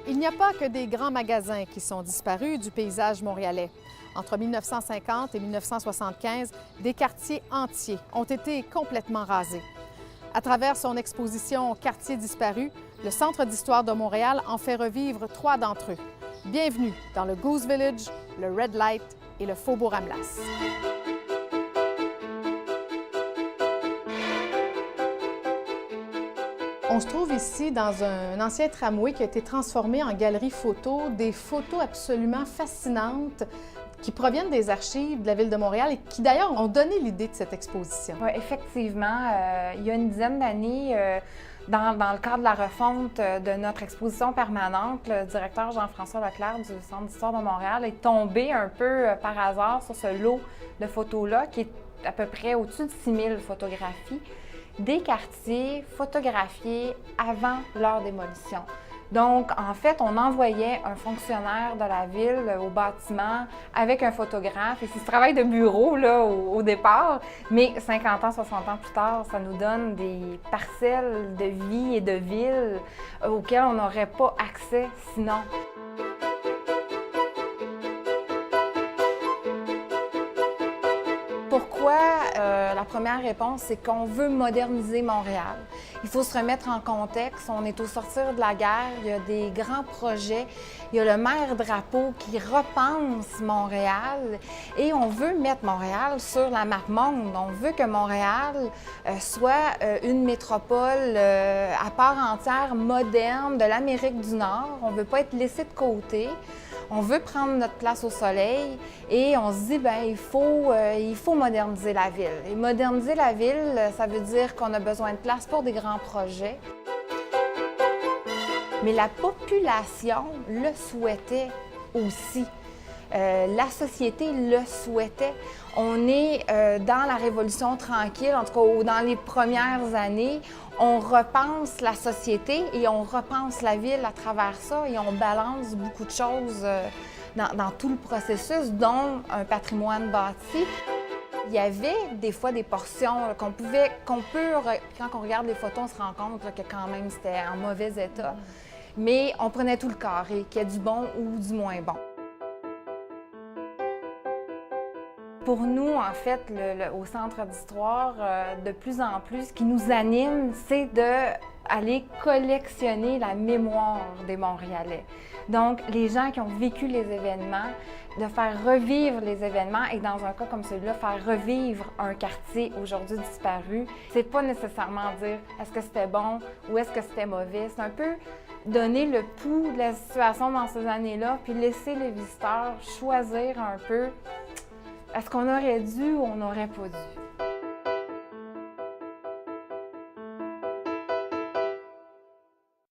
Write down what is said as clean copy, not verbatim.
Il n'y a pas que des grands magasins qui sont disparus du paysage montréalais. Entre 1950 et 1975, des quartiers entiers ont été complètement rasés. À travers son exposition Quartiers disparus, le Centre d'histoire de Montréal en fait revivre 3 d'entre eux. Bienvenue dans le Goose Village, le Red Light et le Faubourg Amlas. On se trouve ici dans un ancien tramway qui a été transformé en galerie photo, des photos absolument fascinantes qui proviennent des archives de la Ville de Montréal et qui d'ailleurs ont donné l'idée de cette exposition. Oui, effectivement, il y a une dizaine d'années, dans le cadre de la refonte de notre exposition permanente, le directeur Jean-François Leclerc du Centre d'histoire de Montréal est tombé un peu par hasard sur ce lot de photos-là, qui est à peu près au-dessus de 6000 photographies, des quartiers photographiés avant leur démolition. Donc, en fait, on envoyait un fonctionnaire de la ville au bâtiment avec un photographe. Et c'est ce travail de bureau là, au départ, mais 50 ans, 60 ans plus tard, ça nous donne des parcelles de vie et de ville auxquelles on n'aurait pas accès sinon. Pourquoi? La première réponse, c'est qu'on veut moderniser Montréal. Il faut se remettre en contexte. On est au sortir de la guerre, il y a des grands projets. Il y a le maire Drapeau qui repense Montréal et on veut mettre Montréal sur la map monde. On veut que Montréal soit une métropole à part entière, moderne, de l'Amérique du Nord. On ne veut pas être laissé de côté. On veut prendre notre place au soleil et on se dit, bien, il faut moderniser la ville. Et moderniser la ville, ça veut dire qu'on a besoin de place pour des grands projets. Mais la population le souhaitait aussi. La société le souhaitait. On est dans la Révolution tranquille, en tout cas dans les premières années, on repense la société et on repense la ville à travers ça et on balance beaucoup de choses dans tout le processus, dont un patrimoine bâti. Il y avait des fois des portions quand on regarde les photos, on se rend compte que quand même c'était en mauvais état. Mais on prenait tout le carré, qu'il y ait du bon ou du moins bon. Pour nous, en fait, au Centre d'histoire, de plus en plus, ce qui nous anime, c'est d'aller collectionner la mémoire des Montréalais. Donc, les gens qui ont vécu les événements, de faire revivre les événements et dans un cas comme celui-là, faire revivre un quartier aujourd'hui disparu. C'est pas nécessairement dire est-ce que c'était bon ou est-ce que c'était mauvais. C'est un peu donner le pouls de la situation dans ces années-là, puis laisser les visiteurs choisir un peu est-ce qu'on aurait dû ou on n'aurait pas dû.